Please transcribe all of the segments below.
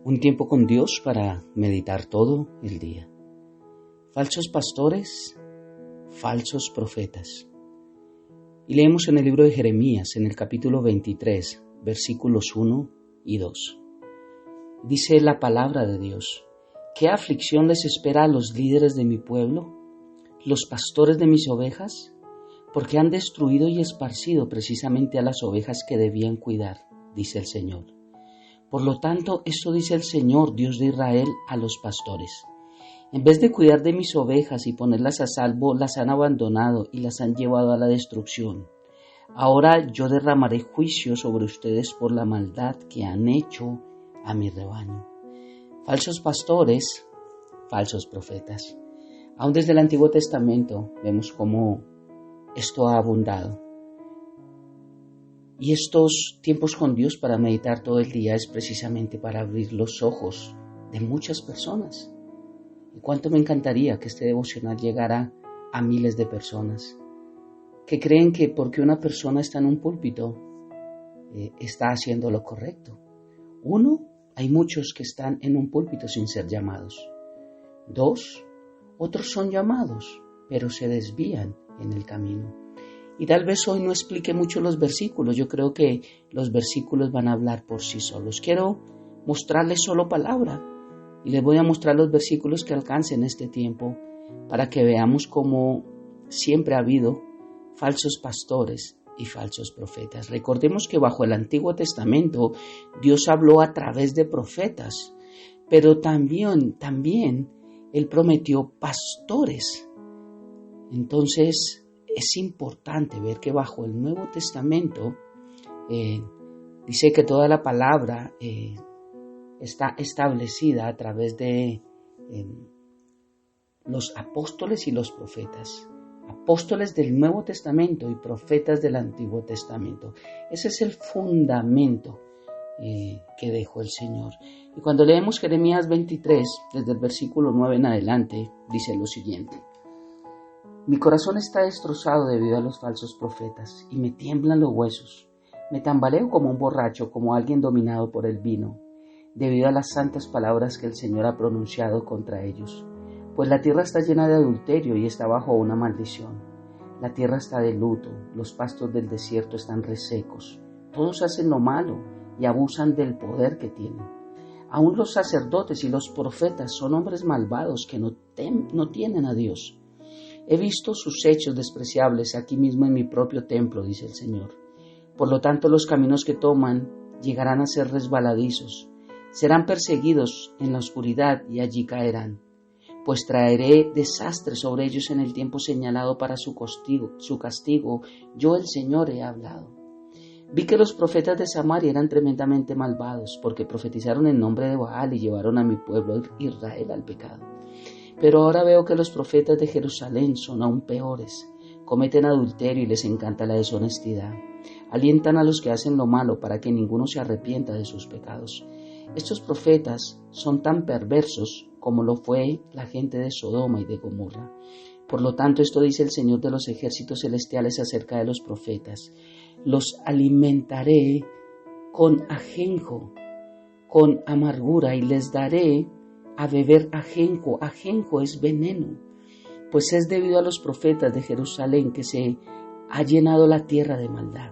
Un tiempo con Dios para meditar todo el día. Falsos pastores, falsos profetas. Y leemos en el libro de Jeremías, en el capítulo 23, versículos 1 y 2. Dice la palabra de Dios: ¿qué aflicción les espera a los líderes de mi pueblo, los pastores de mis ovejas? Porque han destruido y esparcido precisamente a las ovejas que debían cuidar, dice el Señor. Por lo tanto, esto dice el Señor, Dios de Israel, a los pastores: en vez de cuidar de mis ovejas y ponerlas a salvo, las han abandonado y las han llevado a la destrucción. Ahora yo derramaré juicio sobre ustedes por la maldad que han hecho a mi rebaño. Falsos pastores, falsos profetas. Aún desde el Antiguo Testamento vemos cómo esto ha abundado. Y estos tiempos con Dios para meditar todo el día es precisamente para abrir los ojos de muchas personas. Y cuánto me encantaría que este devocional llegara a miles de personas que creen que porque una persona está en un púlpito está haciendo lo correcto. Uno, hay muchos que están en un púlpito sin ser llamados. Dos, otros son llamados, pero se desvían en el camino. Y tal vez hoy no explique mucho los versículos. Yo creo que los versículos van a hablar por sí solos. Quiero mostrarles solo palabra y les voy a mostrar los versículos que alcancen este tiempo para que veamos cómo siempre ha habido falsos pastores y falsos profetas. Recordemos que bajo el Antiguo Testamento Dios habló a través de profetas, pero también Él prometió pastores. Entonces es importante ver que bajo el Nuevo Testamento dice que toda la palabra está establecida a través de los apóstoles y los profetas. Apóstoles del Nuevo Testamento y profetas del Antiguo Testamento. Ese es el fundamento que dejó el Señor. Y cuando leemos Jeremías 23, desde el versículo 9 en adelante, dice lo siguiente: mi corazón está destrozado debido a los falsos profetas, y me tiemblan los huesos. Me tambaleo como un borracho, como alguien dominado por el vino, debido a las santas palabras que el Señor ha pronunciado contra ellos. Pues la tierra está llena de adulterio y está bajo una maldición. La tierra está de luto, los pastos del desierto están resecos. Todos hacen lo malo y abusan del poder que tienen. Aún los sacerdotes y los profetas son hombres malvados que no tienen a Dios. He visto sus hechos despreciables aquí mismo en mi propio templo, dice el Señor. Por lo tanto, los caminos que toman llegarán a ser resbaladizos. Serán perseguidos en la oscuridad y allí caerán. Pues traeré desastre sobre ellos en el tiempo señalado para su castigo. Yo, el Señor, he hablado. Vi que los profetas de Samaria eran tremendamente malvados, porque profetizaron en nombre de Baal y llevaron a mi pueblo Israel al pecado. Pero ahora veo que los profetas de Jerusalén son aún peores. Cometen adulterio y les encanta la deshonestidad. Alientan a los que hacen lo malo para que ninguno se arrepienta de sus pecados. Estos profetas son tan perversos como lo fue la gente de Sodoma y de Gomorra. Por lo tanto, esto dice el Señor de los ejércitos celestiales acerca de los profetas: los alimentaré con ajenjo, con amargura, y les daré a beber ajenjo. Ajenjo es veneno, pues es debido a los profetas de Jerusalén que se ha llenado la tierra de maldad.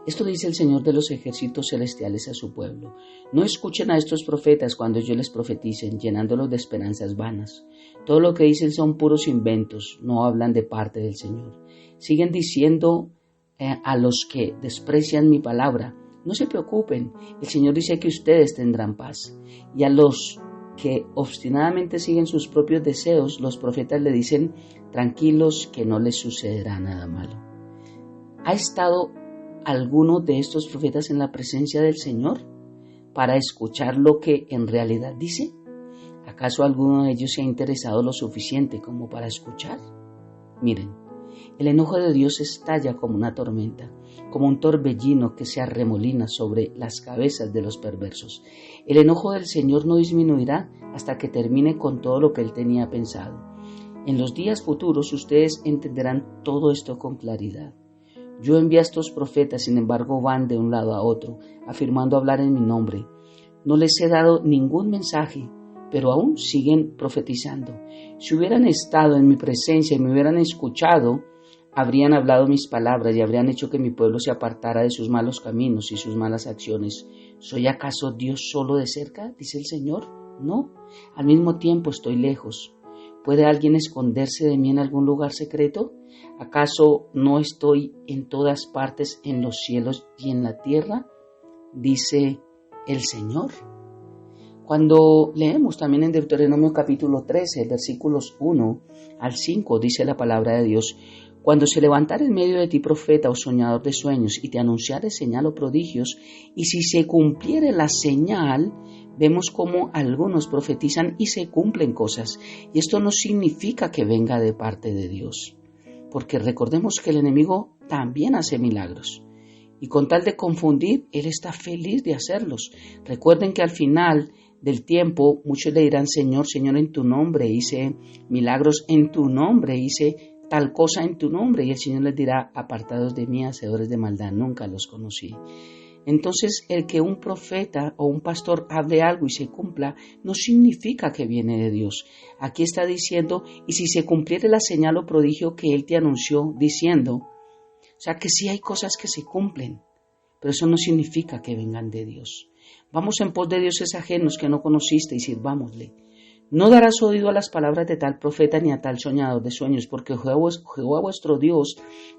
Esto dice el Señor de los ejércitos celestiales a su pueblo: no escuchen a estos profetas cuando yo les profeticen, llenándolos de esperanzas vanas. Todo lo que dicen son puros inventos, no hablan de parte del Señor. Siguen diciendo a los que desprecian mi palabra: no se preocupen, el Señor dice que ustedes tendrán paz. Y a los que obstinadamente siguen sus propios deseos, los profetas le dicen: tranquilos, que no les sucederá nada malo. ¿Ha estado alguno de estos profetas en la presencia del Señor para escuchar lo que en realidad dice? ¿Acaso alguno de ellos se ha interesado lo suficiente como para escuchar? Miren, el enojo de Dios estalla como una tormenta, como un torbellino que se arremolina sobre las cabezas de los perversos. El enojo del Señor no disminuirá hasta que termine con todo lo que Él tenía pensado. En los días futuros ustedes entenderán todo esto con claridad. Yo envié a estos profetas, sin embargo van de un lado a otro, afirmando hablar en mi nombre. no les he dado ningún mensaje, pero aún siguen profetizando. Si hubieran estado en mi presencia y me hubieran escuchado, habrían hablado mis palabras y habrían hecho que mi pueblo se apartara de sus malos caminos y sus malas acciones. ¿Soy acaso Dios solo de cerca?, dice el Señor. No, al mismo tiempo estoy lejos. ¿Puede alguien esconderse de mí en algún lugar secreto? ¿Acaso no estoy en todas partes, en los cielos y en la tierra?, dice el Señor. Cuando leemos también en Deuteronomio capítulo 13, versículos 1 al 5, dice la palabra de Dios: cuando se levantare en medio de ti profeta o soñador de sueños y te anunciare señal o prodigios, y si se cumpliere la señal, vemos cómo algunos profetizan y se cumplen cosas. Y esto no significa que venga de parte de Dios, porque recordemos que el enemigo también hace milagros. Y con tal de confundir, él está feliz de hacerlos. Recuerden que al final del tiempo muchos le dirán: Señor, Señor, en tu nombre hice milagros, en tu nombre hice tal cosa en tu nombre. Y el Señor les dirá: apartados de mí, hacedores de maldad, nunca los conocí. Entonces, el que un profeta o un pastor hable algo y se cumpla, no significa que viene de Dios. Aquí está diciendo: y si se cumpliere la señal o prodigio que Él te anunció, diciendo. O sea que sí hay cosas que se cumplen, pero eso no significa que vengan de Dios. Vamos en pos de dioses ajenos que no conociste y sirvámosle. No darás oído a las palabras de tal profeta ni a tal soñador de sueños, porque Jehová vuestro Dios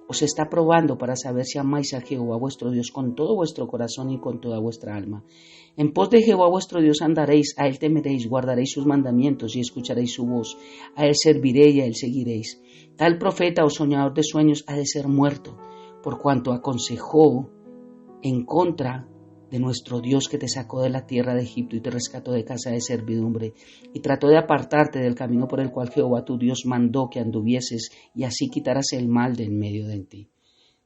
os está probando para saber si amáis a Jehová vuestro Dios con todo vuestro corazón y con toda vuestra alma. En pos de Jehová vuestro Dios andaréis, a Él temeréis, guardaréis sus mandamientos y escucharéis su voz. A Él serviréis y a Él seguiréis. Tal profeta o soñador de sueños ha de ser muerto, por cuanto aconsejó en contra de nuestro Dios, que te sacó de la tierra de Egipto y te rescató de casa de servidumbre, y trató de apartarte del camino por el cual Jehová tu Dios mandó que anduvieses, y así quitarás el mal de en medio de ti.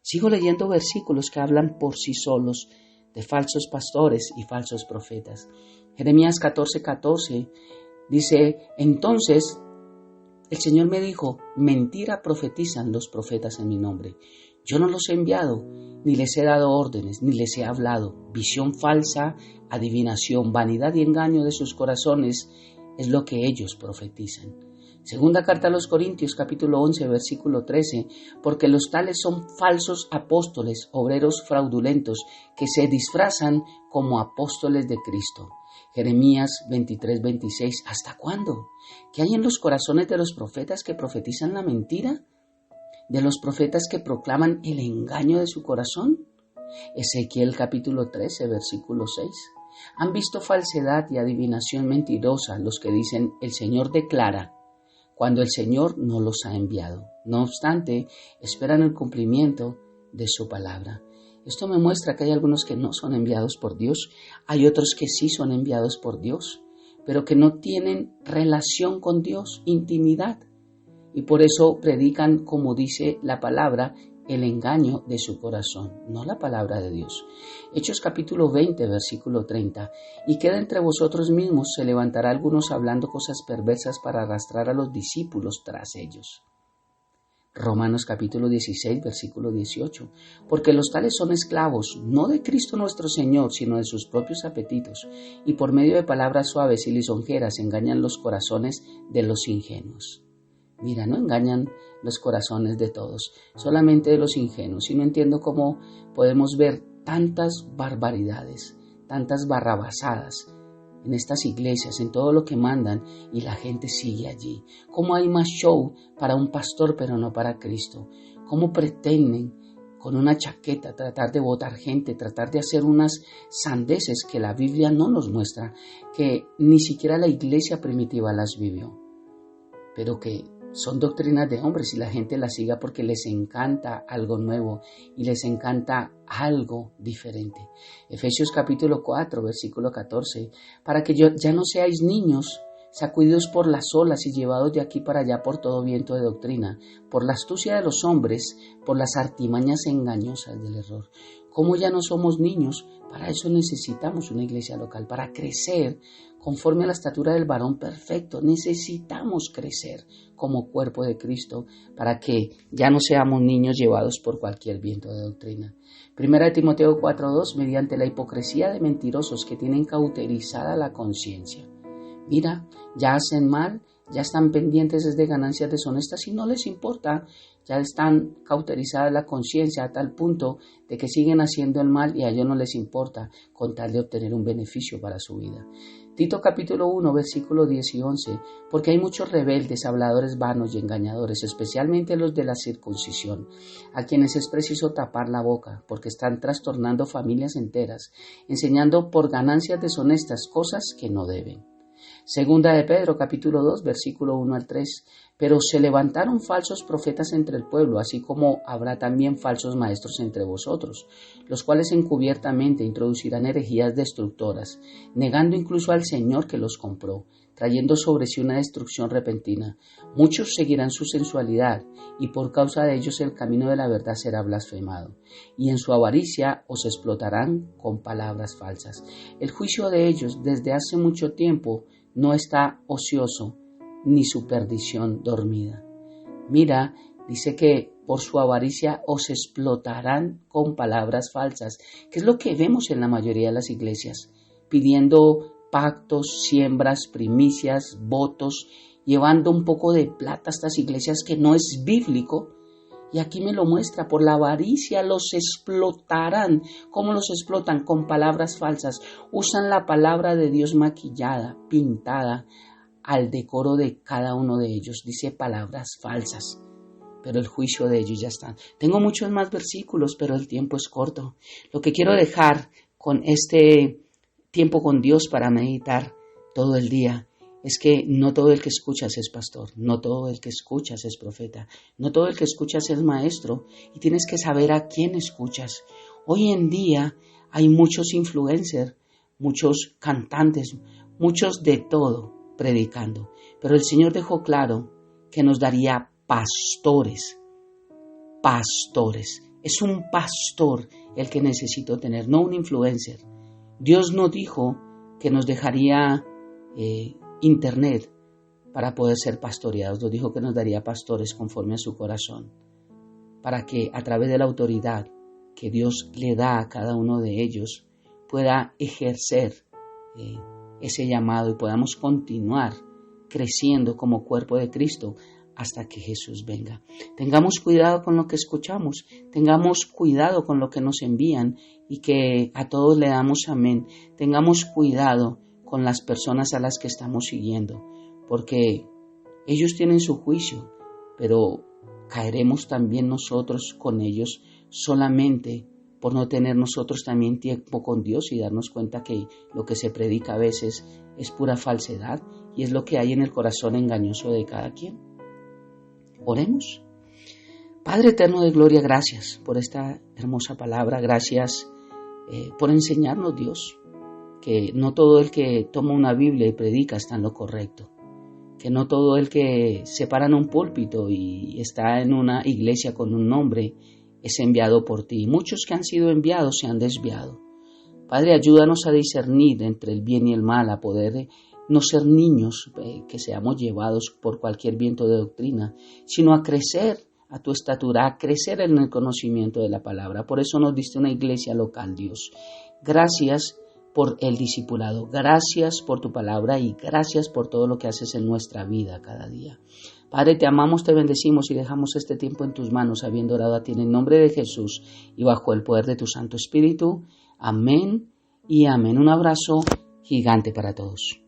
Sigo leyendo versículos que hablan por sí solos de falsos pastores y falsos profetas. Jeremías 14:14 dice: entonces el Señor me dijo: mentira profetizan los profetas en mi nombre. Yo no los he enviado, ni les he dado órdenes, ni les he hablado. Visión falsa, adivinación, vanidad y engaño de sus corazones es lo que ellos profetizan. Segunda carta a los Corintios, capítulo 11, versículo 13, porque los tales son falsos apóstoles, obreros fraudulentos, que se disfrazan como apóstoles de Cristo. Jeremías 23:26, ¿hasta cuándo? ¿Qué hay en los corazones de los profetas que profetizan la mentira? ¿De los profetas que proclaman el engaño de su corazón? Ezequiel capítulo 13, versículo 6. Han visto falsedad y adivinación mentirosa los que dicen: el Señor declara, cuando el Señor no los ha enviado. No obstante, esperan el cumplimiento de su palabra. Esto me muestra que hay algunos que no son enviados por Dios, hay otros que sí son enviados por Dios, pero que no tienen relación con Dios, intimidad. Y por eso predican, como dice la palabra, el engaño de su corazón, no la palabra de Dios. Hechos capítulo 20, versículo 30. Y queda entre vosotros mismos, se levantará algunos hablando cosas perversas para arrastrar a los discípulos tras ellos. Romanos capítulo 16, versículo 18. Porque los tales son esclavos, no de Cristo nuestro Señor, sino de sus propios apetitos, y por medio de palabras suaves y lisonjeras engañan los corazones de los ingenuos. Mira, no engañan los corazones de todos, solamente de los ingenuos. Y no entiendo cómo podemos ver tantas barbaridades, tantas barrabasadas en estas iglesias, en todo lo que mandan, y la gente sigue allí. Cómo hay más show para un pastor, pero no para Cristo. Cómo pretenden con una chaqueta tratar de botar gente, tratar de hacer unas sandeces que la Biblia no nos muestra, que ni siquiera la iglesia primitiva las vivió, pero que son doctrinas de hombres y la gente las siga porque les encanta algo nuevo y les encanta algo diferente. Efesios capítulo 4, versículo 14, para que ya no seáis niños, sacudidos por las olas y llevados de aquí para allá por todo viento de doctrina, por la astucia de los hombres, por las artimañas engañosas del error. Como ya no somos niños, para eso necesitamos una iglesia local, para crecer conforme a la estatura del varón perfecto. Necesitamos crecer como cuerpo de Cristo para que ya no seamos niños llevados por cualquier viento de doctrina. Primera de Timoteo 4:2, mediante la hipocresía de mentirosos que tienen cauterizada la conciencia. Mira, ya hacen mal, ya están pendientes de ganancias deshonestas y no les importa, ya están cauterizadas la conciencia a tal punto de que siguen haciendo el mal y a ellos no les importa con tal de obtener un beneficio para su vida. Tito capítulo 1, versículos 10 y 11, porque hay muchos rebeldes, habladores vanos y engañadores, especialmente los de la circuncisión, a quienes es preciso tapar la boca, porque están trastornando familias enteras, enseñando por ganancias deshonestas cosas que no deben. Segunda de Pedro, capítulo 2, versículo 1 al 3. Pero se levantaron falsos profetas entre el pueblo, así como habrá también falsos maestros entre vosotros, los cuales encubiertamente introducirán herejías destructoras, negando incluso al Señor que los compró, trayendo sobre sí una destrucción repentina. Muchos seguirán su sensualidad, y por causa de ellos el camino de la verdad será blasfemado. Y en su avaricia os explotarán con palabras falsas. El juicio de ellos desde hace mucho tiempo no está ocioso, ni su perdición dormida. Mira, dice que por su avaricia os explotarán con palabras falsas, que es lo que vemos en la mayoría de las iglesias, pidiendo pactos, siembras, primicias, votos, llevando un poco de plata a estas iglesias que no es bíblico. Y aquí me lo muestra, por la avaricia los explotarán. ¿Cómo los explotan? Con palabras falsas. Usan la palabra de Dios maquillada, pintada, al decoro de cada uno de ellos. Dice palabras falsas, pero el juicio de ellos ya está. Tengo muchos más versículos, pero el tiempo es corto. Lo que quiero dejar con este tiempo con Dios para meditar todo el día es que no todo el que escuchas es pastor, no todo el que escuchas es profeta, no todo el que escuchas es maestro, y tienes que saber a quién escuchas. Hoy en día hay muchos influencers, muchos cantantes, muchos de todo predicando, pero el Señor dejó claro que nos daría pastores. Es un pastor el que necesito tener, no un influencer. Dios no dijo que nos dejaría internet para poder ser pastoreados. Nos dijo que nos daría pastores conforme a su corazón, para que a través de la autoridad que Dios le da a cada uno de ellos pueda ejercer ese llamado y podamos continuar creciendo como cuerpo de Cristo hasta que Jesús venga. Tengamos cuidado con lo que escuchamos, tengamos cuidado con lo que nos envían y que a todos le damos amén. Tengamos cuidado con las personas a las que estamos siguiendo, porque ellos tienen su juicio, pero caeremos también nosotros con ellos solamente por no tener nosotros también tiempo con Dios y darnos cuenta que lo que se predica a veces es pura falsedad y es lo que hay en el corazón engañoso de cada quien. Oremos. Padre eterno de gloria, gracias por esta hermosa palabra, gracias por enseñarnos, Dios, que no todo el que toma una Biblia y predica está en lo correcto, que no todo el que se para en un púlpito y está en una iglesia con un nombre es enviado por ti. Muchos que han sido enviados se han desviado. Padre, ayúdanos a discernir entre el bien y el mal, a poder no ser niños que seamos llevados por cualquier viento de doctrina, sino a crecer a tu estatura, a crecer en el conocimiento de la palabra. Por eso nos diste una iglesia local, Dios. Gracias por el discipulado, gracias por tu palabra y gracias por todo lo que haces en nuestra vida cada día. Padre, te amamos, te bendecimos y dejamos este tiempo en tus manos, habiendo orado a ti en el nombre de Jesús y bajo el poder de tu Santo Espíritu. Amén y amén. Un abrazo gigante para todos.